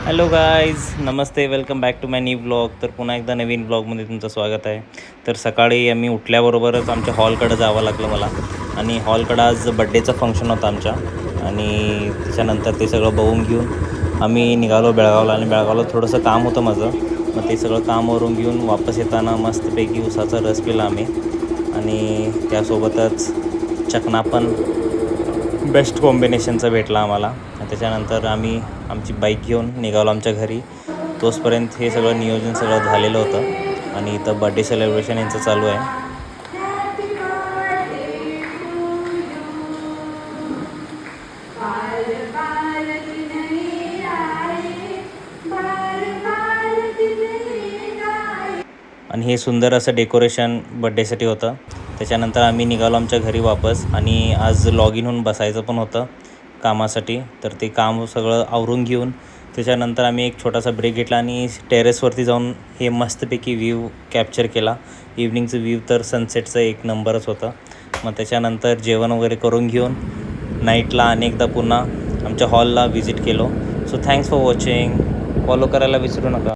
Hello guys, नमस्ते. Welcome back to my new blog. तर पुन्हा एकदा नवीन ब्लॉगमध्ये तुमचं स्वागत आहे. तर सकाळी आम्ही उठल्याबरोबरच आमच्या हॉलकडे जावं लागलं मला. आणि हॉलकडं आज बड्डेचं फंक्शन होतं आमच्या. आणि त्याच्यानंतर ते सगळं बघून घेऊन आम्ही निघालो बेळगावला. आणि बेळगावला थोडंसं काम होतं माझं. मग ते सगळं कामावरून घेऊन वापस येताना मस्तपैकी उसाचा रस पिला आम्ही. आणि त्यासोबतच चकना पण बेस्ट कॉम्बिनेशनचा भेटला आम्हाला. त्याच्यानंतर आम्ही आमची बाईक घेऊन निघालो आमच्या घरी. तोचपर्यंत हे सगळं नियोजन सगळं झालेलं होतं. आणि इथं बड्डे सेलिब्रेशन यांचं चालू आहे. आणि हे सुंदर असं डेकोरेशन बड्डेसाठी होतं. त्याच्यानंतर आम्ही निघालो आमच्या घरी वापस. आणि आज लॉग इन होऊन बसायचं पण होतं कामासाठी. तर ते काम सगळं आवरून घेऊन त्याच्यानंतर आम्ही एक छोटासा ब्रेक घेतला आणि टेरेसवरती जाऊन हे मस्तपैकी व्ह्यू कॅप्चर केला. इव्हनिंगचं व्ह्यू तर सनसेटचं एक नंबरच होतं. मग त्याच्यानंतर जेवण वगैरे करून घेऊन नाईटला अनेकदा पुन्हा आमच्या हॉलला व्हिजिट केलो. So thanks for watching. Follow करायला विसरू नका.